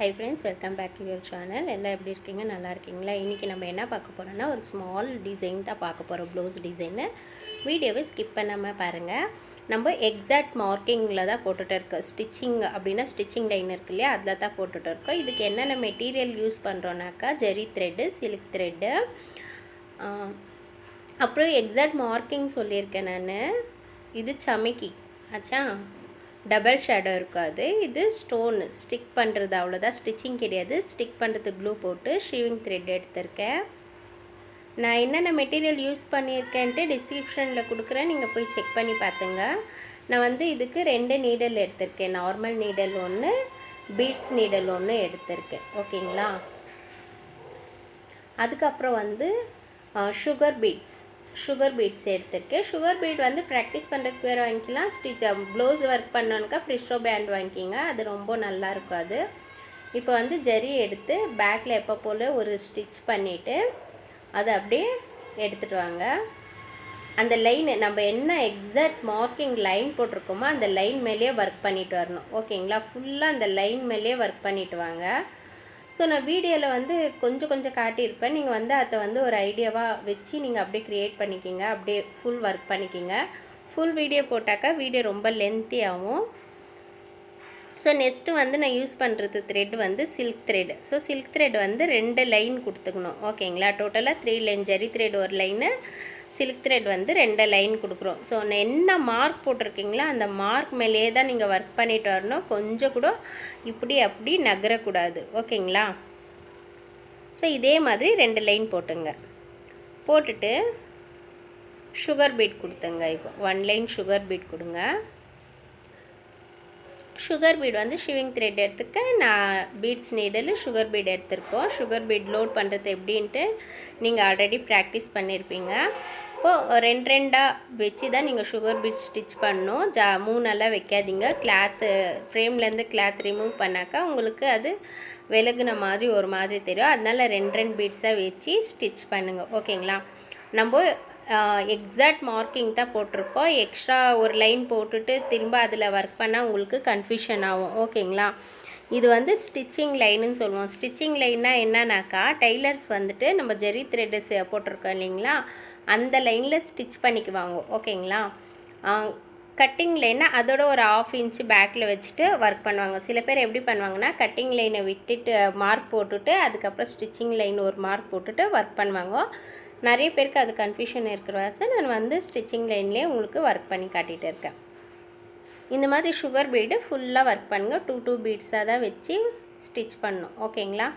Hi friends, welcome back to your channel. எல்லாம் எப்படி இருக்கீங்க? நல்லா இருக்கீங்களா? இன்னைக்கு நம்ம என்ன பார்க்க போறோம்னா ஒரு ஸ்மால் டிசைன் தான் பார்க்க போறோம். Blouse design. வீடியோவை ஸ்கிப் பண்ணாம பாருங்க. நம்ம எக்ஸாக்ட் மார்க்கிங்ல தான் போட்டுட்டு இருக்கோம். ஸ்டிச்சிங் அப்படினா ஸ்டிச்சிங் லைன் இருக்கு இல்லையா? அதுல தான் போட்டுட்டு இருக்கோம். இதுக்கு என்னென்ன மெட்டீரியல் யூஸ் பண்றோம்னாக்கா ஜெரி த்ரெட், சில்க் த்ரெட். அப்புறம் எக்ஸாக்ட் மார்க்கிங் சொல்லியிருக்கேன் நான். இது சமிக்கி. ஆச்சா? டபுள் ஷேடோ இருக்காது. இது ஸ்டோன் ஸ்டிக் பண்ணுறது, அவ்வளோதான். ஸ்டிச்சிங் கிடையாது. ஸ்டிக் பண்ணுறது க்ளூ போட்டு ஷீவிங் த்ரெட் எடுத்திருக்கேன். நான் என்னென்ன மெட்டீரியல் யூஸ் பண்ணியிருக்கேன்ட்டு டிஸ்கிரிப்ஷனில் கொடுக்குறேன், நீங்கள் போய் செக் பண்ணி பார்த்துங்க. நான் வந்து இதுக்கு 2 நீடல் எடுத்திருக்கேன். நார்மல் நீடல் ஒன்று, பீட்ஸ் நீடல் ஒன்று எடுத்திருக்கேன். ஓகேங்களா? அதுக்கப்புறம் வந்து சுகர் பீட்ஸ் எடுத்திருக்கேன். சுகர் பீட் வந்து ப்ராக்டிஸ் பண்ணுறதுக்கு வேறு வாங்கிக்கலாம். ப்ளவுஸ் ஒர்க் பண்ணோன்னாக்கா ஃப்ரிஷோ பேண்ட் வாங்கிக்கிங்க, அது ரொம்ப நல்லா இருக்கும். அது இப்போ வந்து ஜரி எடுத்து பேக்கில் எப்போ போல் ஒரு ஸ்டிச் பண்ணிவிட்டு அதை அப்படியே எடுத்துகிட்டு வாங்க. அந்த லைன் நம்ம என்ன எக்ஸாக்ட் மார்க்கிங் லைன் போட்டிருக்கோமோ அந்த லைன் மேலேயே ஒர்க் பண்ணிட்டு வரணும். ஓகேங்களா? ஃபுல்லாக அந்த லைன் மேலேயே ஒர்க் பண்ணிட்டு வாங்க. ஸோ நான் வீடியோவில் வந்து கொஞ்சம் காட்டியிருப்பேன். நீங்கள் வந்து அதை வந்து ஒரு ஐடியாவாக வச்சு நீங்கள் அப்படியே க்ரியேட் பண்ணிக்கிங்க, அப்படியே ஃபுல் ஒர்க் பண்ணிக்கிங்க. ஃபுல் வீடியோ போட்டாக்கா வீடியோ ரொம்ப லென்த்தி ஆகும். ஸோ நெக்ஸ்ட்டு வந்து நான் யூஸ் பண்ணுறது த்ரெட் வந்து silk thread. So silk thread வந்து 2 லைன் கொடுத்துக்கணும். ஓகேங்களா? டோட்டலாக 3 லைன். ஜரி த்ரெட் ஒரு லைனு, சில்க் த்ரெட் வந்து 2 லைன் கொடுக்குறோம். ஸோ என்ன மார்க் போட்டிருக்கீங்களோ அந்த மார்க் மேலேயே தான் நீங்கள் ஒர்க் பண்ணிட்டு வரணும். கொஞ்சம் கூட இப்படி அப்படி நகரக்கூடாது. ஓகேங்களா? ஸோ இதே மாதிரி 2 லைன் போட்டுங்க. போட்டுட்டு சுகர் பீட் கொடுத்துங்க. இப்போ 1 லைன் சுகர் பீட் கொடுங்க. சுகர் பீட் வந்து ஷிவிங் த்ரெட் எடுத்துக்க, நான் பீட்ஸ் நீடல் சுகர் பீட் எடுத்துருக்கோம். சுகர் பீட் லோட் பண்ணுறது எப்படின்ட்டு நீங்கள் ஆல்ரெடி ப்ராக்டிஸ் பண்ணியிருப்பீங்க. இப்போது 2 வச்சு தான் நீங்கள் சுகர் பீட் ஸ்டிச் பண்ணணும். 3 வைக்காதீங்க. கிளாத்து ஃப்ரேம்லேருந்து கிளாத் ரிமூவ் பண்ணாக்கா உங்களுக்கு அது விலகுன மாதிரி ஒரு மாதிரி தெரியும். அதனால் 2 பீட்ஸாக வச்சு ஸ்டிச் பண்ணுங்கள். ஓகேங்களா? நம்ம எக்ஸாக்ட் மார்க்கிங் தான் போட்டிருக்கோம். எக்ஸ்ட்ரா ஒரு லைன் போட்டுட்டு திரும்ப அதில் ஒர்க் பண்ணால் உங்களுக்கு கன்ஃபியூஷன் ஆகும். ஓகேங்களா? இது வந்து ஸ்டிச்சிங் லைனுன்னு சொல்லுவோம். ஸ்டிச்சிங் லைன்னா என்னன்னாக்கா டெய்லர்ஸ் வந்துட்டு நம்ம ஜெரி த்ரெட்டு போட்டிருக்கோம் இல்லைங்களா, அந்த லைனில் ஸ்டிச் பண்ணிக்குவாங்க. ஓகேங்களா? கட்டிங் லைனை அதோட ஒரு 1/2 இன்ச்சு பேக்கில் வச்சுட்டு ஒர்க் பண்ணுவாங்க. சில பேர் எப்படி பண்ணுவாங்கன்னா கட்டிங் லைனை விட்டுட்டு மார்க் போட்டுட்டு அதுக்கப்புறம் ஸ்டிச்சிங் லைன் ஒரு மார்க் போட்டுட்டு ஒர்க் பண்ணுவாங்க. நிறைய பேருக்கு அது கன்ஃபியூஷன் இருக்கிற வாசம் நான் வந்து ஸ்டிச்சிங் லைன்லேயே உங்களுக்கு ஒர்க் பண்ணி காட்டிகிட்டு இருக்கேன். இந்த மாதிரி சுகர் பீடு ஃபுல்லாக ஒர்க் பண்ணுங்கள். 2 பீட்ஸாக தான் வச்சு ஸ்டிச் பண்ணணும். ஓகேங்களா?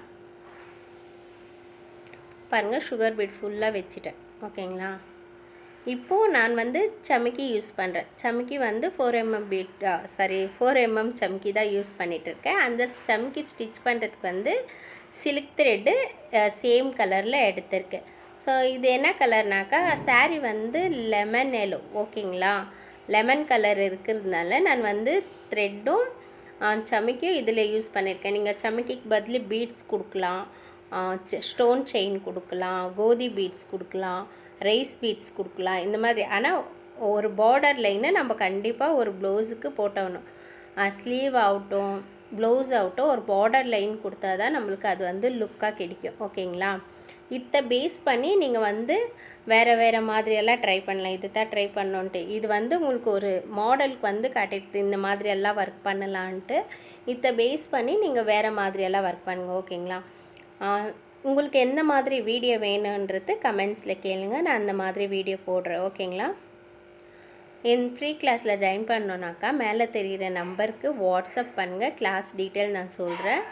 பாருங்கள், சுகர் பீட் ஃபுல்லாக வச்சுட்டேன். ஓகேங்களா? இப்போது நான் வந்து சமிக்கி யூஸ் பண்ணுறேன். சமிக்கி வந்து 4 mm சமிக்கி தான் யூஸ் பண்ணிகிட்ருக்கேன். அந்த சமிக்கி ஸ்டிச் பண்ணுறதுக்கு வந்து சில்க் த்ரெட்டு சேம் கலரில் எடுத்திருக்கேன். ஸோ இது என்ன கலர்னாக்கா சாரீ வந்து லெமன் எல்லோ. ஓகேங்களா? லெமன் கலர் இருக்கிறதுனால நான் வந்து த்ரெட்டும் சமிக்கியும் இதில் யூஸ் பண்ணியிருக்கேன். நீங்கள் சமிக்கிக்கு பதில் பீட்ஸ் கொடுக்கலாம், ஸ்டோன் செயின் கொடுக்கலாம், கோதி பீட்ஸ் கொடுக்கலாம், ரைஸ் பீட்ஸ் கொடுக்கலாம், இந்த மாதிரி. ஆனால் ஒரு பார்டர் லைனை நம்ம கண்டிப்பாக ஒரு ப்ளவுஸுக்கு போட்டணும். ஸ்லீவ் ஆகட்டும் ப்ளவுஸ் ஆகட்டும் ஒரு பார்டர் லைன் கொடுத்தா தான் நம்மளுக்கு அது வந்து லுக்காக கிடைக்கும். ஓகேங்களா? இதை பேஸ் பண்ணி நீங்கள் வந்து வேறு மாதிரியெல்லாம் ட்ரை பண்ணலாம். இது தான் ட்ரை பண்ணோன்ட்டு இது வந்து உங்களுக்கு ஒரு மாடலுக்கு வந்து காட்டிடுது, இந்த மாதிரியெல்லாம் ஒர்க் பண்ணலான்ட்டு. இதை பேஸ் பண்ணி நீங்கள் வேறு மாதிரியெல்லாம் ஒர்க் பண்ணுங்கள். ஓகேங்களா? உங்களுக்கு எந்த மாதிரி வீடியோ வேணுன்றது கமெண்ட்ஸில் கேளுங்க, நான் அந்த மாதிரி வீடியோ போடுறேன். ஓகேங்களா? என் ஃப்ரீ கிளாஸில் ஜாயின் பண்ணோன்னாக்கா மேலே தெரிகிற நம்பருக்கு வாட்ஸ்அப் பண்ணுங்கள். கிளாஸ் டீட்டெயில் நான் சொல்கிறேன்.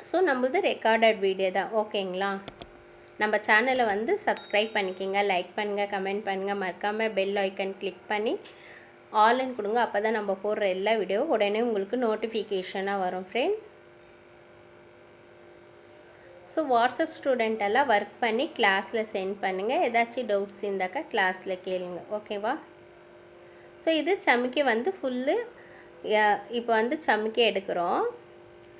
ஸோ நம்மளது ரெக்கார்டட் வீடியோ தான். ஓகேங்களா? நம்ம சேனலை வந்து சப்ஸ்கிரைப் பண்ணிக்கிங்க, லைக் பண்ணுங்கள், கமெண்ட் பண்ணுங்கள், மறக்காமல் பெல் ஐக்கன் கிளிக் பண்ணி ஆல்னு கொடுங்க. அப்போ தான் நம்ம போடுற எல்லா வீடியோவும் உடனே உங்களுக்கு நோட்டிஃபிகேஷனாக வரும் ஃப்ரெண்ட்ஸ். ஸோ வாட்ஸ்அப் ஸ்டூடெண்ட்டெல்லாம் ஒர்க் பண்ணி கிளாஸில் சென்ட் பண்ணுங்கள். ஏதாச்சும் டவுட்ஸ் இருந்தாக்கா கிளாஸில் கேளுங்க. ஓகேவா? ஸோ இது சமிக்கி வந்து ஃபுல்லு. இப்போ வந்து சமிக்கி எடுக்கிறோம்.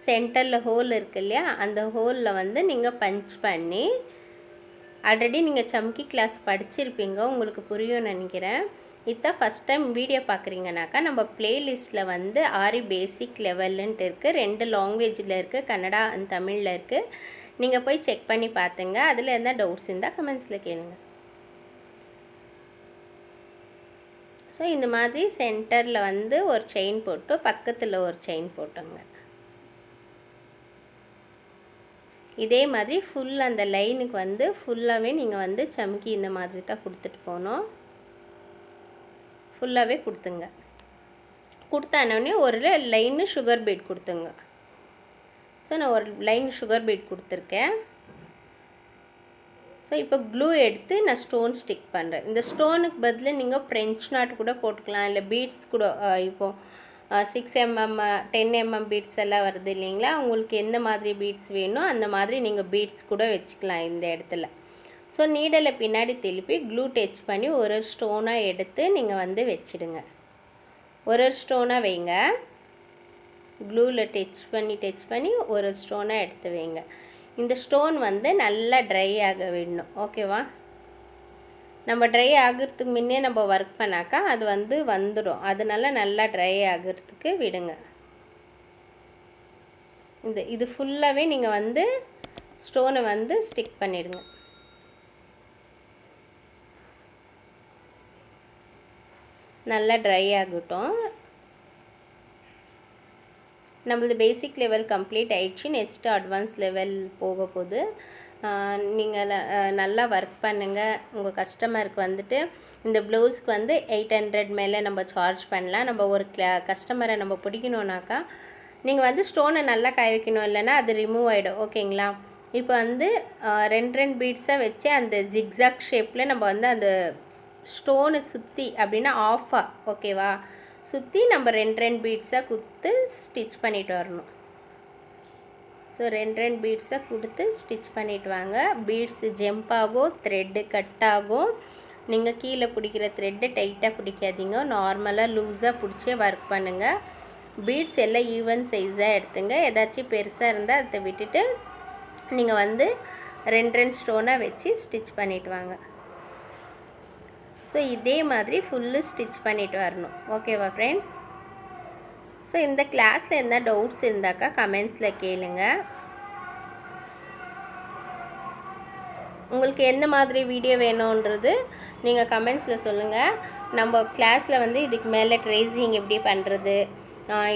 சென்டரில் ஹோல் இருக்கு இல்லையா, அந்த ஹோலில் வந்து நீங்கள் பஞ்ச் பண்ணி, ஆல்ரெடி நீங்கள் சமிக்கி கிளாஸ் படிச்சிருப்பீங்க, உங்களுக்கு புரியும்னு நினைக்கிறேன். இதான் ஃபஸ்ட் டைம் வீடியோ பார்க்குறீங்கனாக்கா நம்ம பிளேலிஸ்ட்டில் வந்து ஆரி பேசிக் லெவல்ன்ட்டு இருக்குது, 2 லாங்குவேஜில் இருக்குது, கன்னடா அண்ட் தமிழில் இருக்குது. நீங்கள் போய் செக் பண்ணி பார்த்துங்க. அதில் எந்த டவுட்ஸ் இருந்தால் கமெண்ட்ஸில் கேளுங்க. ஸோ இந்த மாதிரி சென்டரில் வந்து ஒரு செயின் போட்டு பக்கத்தில் ஒரு செயின் போட்டுங்க. இதே மாதிரி ஃபுல் அந்த லைனுக்கு வந்து ஃபுல்லாகவே நீங்கள் வந்து சமுக்கி இந்த மாதிரி தான் கொடுத்துட்டு போகணும். ஃபுல்லாகவே கொடுத்துங்க. கொடுத்தானோடனே ஒரு லைனு சுகர் பீட் கொடுத்துங்க. ஸோ நான் ஒரு லைன் சுகர் பீட் கொடுத்துருக்கேன். ஸோ இப்போ க்ளூ எடுத்து நான் ஸ்டோன் ஸ்டிக் பண்ணுறேன். இந்த ஸ்டோனுக்கு பதில் நீங்கள் ஃப்ரெஞ்ச் நாட் கூட போட்டுக்கலாம், இல்லை பீட்ஸ் கூட. இப்போது 6 mm 10 mm பீட்ஸ் எல்லாம் வருது இல்லைங்களா, உங்களுக்கு எந்த மாதிரி பீட்ஸ் வேணும் அந்த மாதிரி நீங்கள் பீட்ஸ் கூட வச்சுக்கலாம் இந்த இடத்துல. ஸோ நீடலை பின்னாடி திருப்பி க்ளூ டச் பண்ணி ஒரு ஸ்டோனாக எடுத்து நீங்கள் வந்து வச்சிடுங்க. ஒரு ஸ்டோனாக வைங்க. க்ளூவில் டச் பண்ணி ஒரு ஸ்டோனாக எடுத்து வைங்க. இந்த ஸ்டோன் வந்து நல்லா ட்ரை ஆக விடணும். ஓகேவா? நம்ம ட்ரை ஆகிறதுக்கு முன்னே நம்ம ஒர்க் பண்ணாக்கா அது வந்து வந்துடும். அதனால நல்லா ட்ரை ஆகிறதுக்கு விடுங்க. இது ஃபுல்லாகவே நீங்கள் வந்து ஸ்டோனை வந்து ஸ்டிக் பண்ணிடுங்க. நல்லா ட்ரை ஆகட்டும். நம்மளது பேசிக் லெவல் கம்ப்ளீட் ஆயிடுச்சு. நெக்ஸ்ட்டு அட்வான்ஸ் லெவல் போக போகுது. நீங்கள் நல்லா ஒர்க் பண்ணுங்கள். உங்கள் கஸ்டமருக்கு வந்துட்டு இந்த ப்ளவுஸ்க்கு வந்து 800 மேலே நம்ம சார்ஜ் பண்ணலாம். நம்ம ஒரு கஸ்டமரை நம்ம பிடிக்கணுன்னாக்கா நீங்கள் வந்து ஸ்டோனை நல்லா காய வைக்கணும், இல்லைன்னா அது ரிமூவ் ஆகிடும். ஓகேங்களா? இப்போ வந்து 2 பீட்ஸாக வச்சு அந்த ஜிக்ஸாக் ஷேப்பில் நம்ம வந்து அந்த ஸ்டோனை சுற்றி அப்படின்னா ஆஃபாக, ஓகேவா, சுற்றி நம்ம 2 பீட்ஸாக கொடுத்து ஸ்டிச் பண்ணிட்டு வரணும். ஸோ 2 பீட்ஸாக கொடுத்து ஸ்டிச் பண்ணிட்டு வாங்க. பீட்ஸு ஜம்ப் ஆகும், த்ரெட்டு கட் ஆகும். நீங்கள் கீழே பிடிக்கிற த்ரெட்டு டைட்டாக பிடிக்காதீங்க, நார்மலாக லூஸாக பிடிச்சி ஒர்க் பண்ணுங்கள். பீட்ஸ் எல்லாம் ஈவன் சைஸாக எடுத்துங்க. ஏதாச்சும் பெருசாக இருந்தால் அதை விட்டுட்டு நீங்கள் வந்து 2 ஸ்டோனாக வச்சு ஸ்டிச் பண்ணிட்டு வாங்க. ஸோ இதே மாதிரி ஃபுல்லு ஸ்டிச் பண்ணிட்டு வரணும். ஓகேவா ஃப்ரெண்ட்ஸ்? ஸோ இந்த கிளாஸில் எந்த டவுட்ஸ் இருந்தாக்கா கமெண்ட்ஸில் கேளுங்க. உங்களுக்கு எந்த மாதிரி வீடியோ வேணுன்றது நீங்கள் கமெண்ட்ஸில் சொல்லுங்கள். நம்ம கிளாஸில் வந்து இதுக்கு மேலே ட்ரேசிங் எப்படி பண்ணுறது,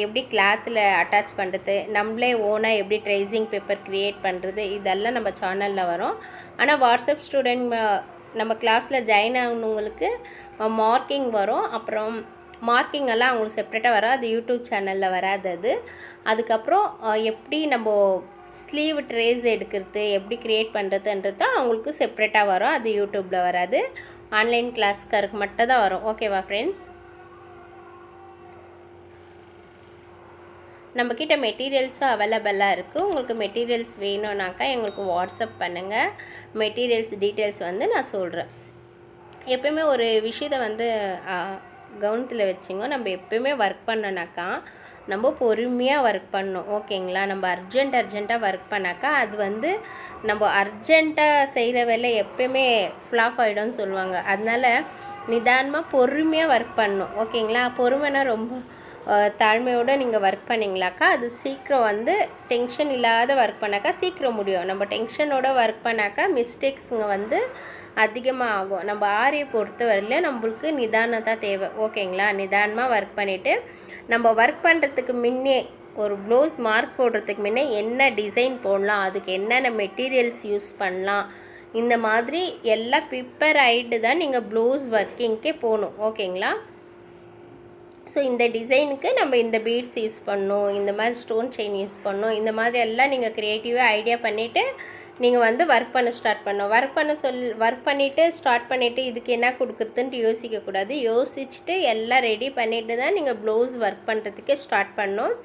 எப்படி கிளாத்தில் அட்டாச் பண்ணுறது, நம்மளே ஓனாக எப்படி ட்ரேசிங் பேப்பர் க்ரியேட் பண்ணுறது, இதெல்லாம் நம்ம சேனலில் வரும். ஆனால் வாட்ஸ்அப் ஸ்டூடெண்ட் நம்ம கிளாஸில் ஜாயின் ஆகணுங்களுக்கு மார்க்கிங் வரும். அப்புறம் மார்க்கிங் எல்லாம் அவங்களுக்கு செப்ரேட்டாக வரும். அது யூடியூப் சேனலில் வராது. அதுக்கப்புறம் எப்படி நம்ம ஸ்லீவ் ட்ரேஸ் எடுக்கிறது, எப்படி க்ரியேட் பண்ணுறதுன்றது தான் அவங்களுக்கு செப்ரேட்டாக வரும். அது யூடியூப்பில் வராது. ஆன்லைன் கிளாஸ்காருக்கு மட்டும் தான் வரும். ஓகேவா ஃப்ரெண்ட்ஸ்? நம்மக்கிட்ட மெட்டீரியல்ஸும் அவைலபிளாக இருக்குது. உங்களுக்கு மெட்டீரியல்ஸ் வேணும்னாக்கா எங்களுக்கு வாட்ஸ்அப் பண்ணுங்கள். மெட்டீரியல்ஸ் டீட்டெயில்ஸ் வந்து நான் சொல்கிறேன். எப்போயுமே ஒரு விஷயத்தை வந்து கவனத்தில் வச்சுங்க. நம்ம எப்போயுமே ஒர்க் பண்ணோன்னாக்கா நம்ம பொறுமையாக ஒர்க் பண்ணணும். ஓகேங்களா? நம்ம அர்ஜெண்ட்டாக ஒர்க் பண்ணாக்கா அது வந்து நம்ம அர்ஜெண்ட்டாக செய்கிற வேலை எப்போயுமே ஃப்ளாப் ஆகிடும்னு சொல்லுவாங்க. அதனால் நிதானமாக பொறுமையாக ஒர்க் பண்ணணும். ஓகேங்களா? பொறுமைனா ரொம்ப தாழ்மையோடு நீங்கள் ஒர்க் பண்ணிங்களாக்கா அது சீக்கிரம் வந்து டென்ஷன் இல்லாத ஒர்க் பண்ணாக்கா சீக்கிரம் முடியும். நம்ம டென்ஷனோட ஒர்க் பண்ணாக்கா மிஸ்டேக்ஸுங்க வந்து அதிகமாக ஆகும். நம்ம ஆரியை பொறுத்த வரையில நம்மளுக்கு நிதானம் தான் தேவை. ஓகேங்களா? நிதானமாக ஒர்க் பண்ணிவிட்டு நம்ம ஒர்க் பண்ணுறதுக்கு முன்னே ஒரு ப்ளவுஸ் மார்க் போடுறதுக்கு முன்னே என்ன டிசைன் போடலாம், அதுக்கு என்னென்ன மெட்டீரியல்ஸ் யூஸ் பண்ணலாம், இந்த மாதிரி எல்லாம் ப்ரிப்பேர் ஆகிட்டு தான் நீங்கள் ப்ளவுஸ் ஒர்க்கிங்க்கே போகணும். ஓகேங்களா? ஸோ இந்த டிசைனுக்கு நம்ம இந்த பீட்ஸ் யூஸ் பண்ணணும், இந்த மாதிரி ஸ்டோன் செயின் யூஸ் பண்ணணும், இந்த மாதிரி எல்லாம் நீங்கள் க்ரியேட்டிவாக ஐடியா பண்ணிவிட்டு நீங்கள் வந்து ஒர்க் பண்ண ஸ்டார்ட் பண்ணணும். ஒர்க் பண்ணிவிட்டு ஸ்டார்ட் பண்ணிவிட்டு இதுக்கு என்ன கொடுக்குறதுன்ட்டு யோசிக்கக்கூடாது. யோசிச்சுட்டு எல்லாம் ரெடி பண்ணிவிட்டு தான் நீங்கள் ப்ளவுஸ் ஒர்க் பண்ணுறதுக்கே ஸ்டார்ட் பண்ணணும்.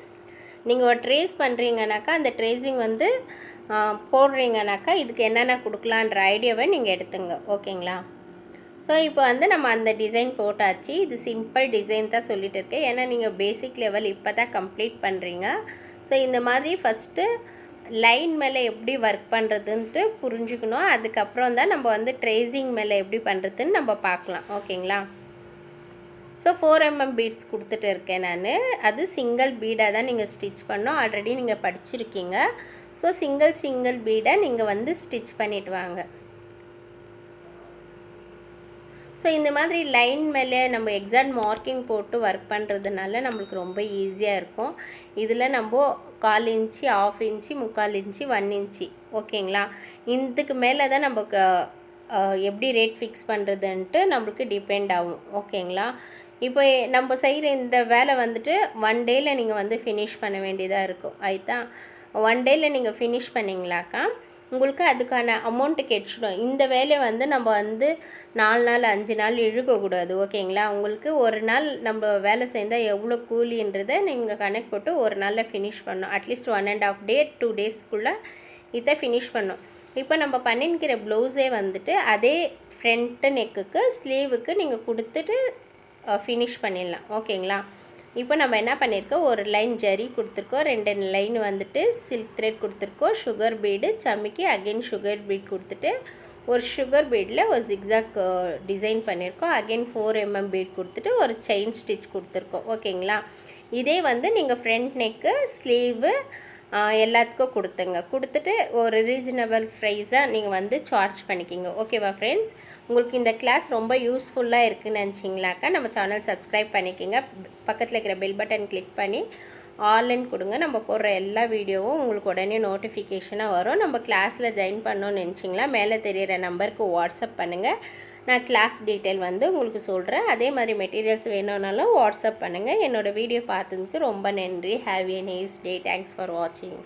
நீங்கள் ஒரு ட்ரேஸ் பண்ணுறீங்கனாக்கா அந்த ட்ரேஸிங் வந்து போடுறீங்கனாக்கா இதுக்கு என்னென்ன கொடுக்கலான்ற ஐடியாவை நீங்கள் எடுத்துங்க. ஓகேங்களா? ஸோ இப்போ வந்து நம்ம அந்த டிசைன் போட்டாச்சு. இது சிம்பிள் டிசைன் தான் சொல்லிட்டு இருக்கேன், ஏன்னா நீங்கள் பேசிக் லெவல் இப்போ தான் கம்ப்ளீட் பண்ணுறீங்க. ஸோ இந்த மாதிரி ஃபஸ்ட்டு லைன் மேலே எப்படி ஒர்க் பண்ணுறதுன்ட்டு புரிஞ்சுக்கணும். அதுக்கப்புறம் தான் நம்ம வந்து ட்ரேசிங் மேலே எப்படி பண்ணுறதுன்னு நம்ம பார்க்கலாம். ஓகேங்களா? ஸோ 4mm பீட்ஸ் கொடுத்துட்டு இருக்கேன் நான். அது சிங்கிள் பீடாக தான் நீங்கள் ஸ்டிச் பண்ணோம், ஆல்ரெடி நீங்கள் படிச்சிருக்கீங்க. ஸோ சிங்கிள் பீடை நீங்கள் வந்து ஸ்டிச் பண்ணிவிட்டு வாங்க. ஸோ இந்த மாதிரி லைன் மேலே நம்ம எக்ஸாக்ட் மார்க்கிங் போட்டு ஒர்க் பண்ணுறதுனால நம்மளுக்கு ரொம்ப ஈஸியாக இருக்கும். இதில் நம்ம 1/4 இன்ச்சு, 1/2 இன்ச்சு, 3/4 இன்ச்சு, 1 இன்ச்சு, ஓகேங்களா? இதுக்கு மேலே தான் நமக்கு எப்படி ரேட் ஃபிக்ஸ் பண்ணுறதுன்ட்டு நம்மளுக்கு டிபெண்ட் ஆகும், ஓகேங்களா? இப்போ நம்ம செய்கிற இந்த வேலை வந்துட்டு 1 டேயில் நீங்கள் வந்து ஃபினிஷ் பண்ண வேண்டியதாக இருக்கும். ஆயிட்டா 1 டேயில் நீங்கள் ஃபினிஷ் பண்ணிங்களாக்கா உங்களுக்கு அதுக்கான அமௌண்ட்டு கிடைச்சிடும். இந்த வேலையை வந்து நம்ம வந்து 4 நாள் 5 நாள் இழுக்கக்கூடாது, ஓகேங்களா? உங்களுக்கு ஒரு நாள் நம்ம வேலை செய்தால் எவ்வளோ கூலின்றதை நீங்கள் கணக்கு போட்டு ஒரு நாளில் ஃபினிஷ் பண்ணணும். அட்லீஸ்ட் 1.5 டே 2 டேஸ்க்குள்ளே இதை ஃபினிஷ் பண்ணணும். இப்போ நம்ம பண்ணிக்கிற ப்ளவுஸே வந்துட்டு அதே ஃப்ரண்ட் நெக்குக்கு ஸ்லீவுக்கு நீங்கள் கொடுத்துட்டு ஃபினிஷ் பண்ணிடலாம், ஓகேங்களா? இப்போ நம்ம என்ன பண்ணியிருக்கோம், ஒரு லைன் ஜரி கொடுத்துருக்கோம், 2 லைன் வந்துட்டு சில்க் த்ரெட் கொடுத்துருக்கோம், சுகர் பீடு சமிக்கி, அகெயின் சுகர் பீட் கொடுத்துட்டு ஒரு சுகர் பீடில் ஒரு ஜிக்ஸாக் டிசைன் பண்ணியிருக்கோம், அகெயின் 4mm பீட் கொடுத்துட்டு ஒரு செயின் ஸ்டிச் கொடுத்துருக்கோம், ஓகேங்களா? இதே வந்து நீங்கள் ஃப்ரண்ட் நெக்கு ஸ்லீவு எல்லாத்துக்கும் கொடுத்துட்டு ஒரு ரீசனபிள் ப்ரைஸாக நீங்கள் வந்து சார்ஜ் பண்ணிக்கிங்க, ஓகேவா ஃப்ரெண்ட்ஸ்? உங்களுக்கு இந்த கிளாஸ் ரொம்ப யூஸ்ஃபுல்லாக இருக்குதுன்னு நினச்சிங்களாக்கா நம்ம சேனல் சப்ஸ்கிரைப் பண்ணிக்கோங்க. பக்கத்தில் இருக்கிற பெல் பட்டன் கிளிக் பண்ணி ஆல்ன்னு கொடுங்க. நம்ம போடுற எல்லா வீடியோவும் உங்களுக்கு உடனே நோட்டிஃபிகேஷனாக வரும். நம்ம கிளாஸில் ஜாயின் பண்ணணும்னு நினச்சிங்களா மேலே தெரிகிற நம்பருக்கு வாட்ஸ்அப் பண்ணுங்கள். நான் கிளாஸ் டீட்டெயில் வந்து உங்களுக்கு சொல்கிறேன். அதே மாதிரி மெட்டீரியல்ஸ் வேணும்னாலும் வாட்ஸ்அப் பண்ணுங்கள். என்னோடய வீடியோ பார்த்ததுக்கு ரொம்ப நன்றி. Have a nice day. Thanks for வாட்சிங்.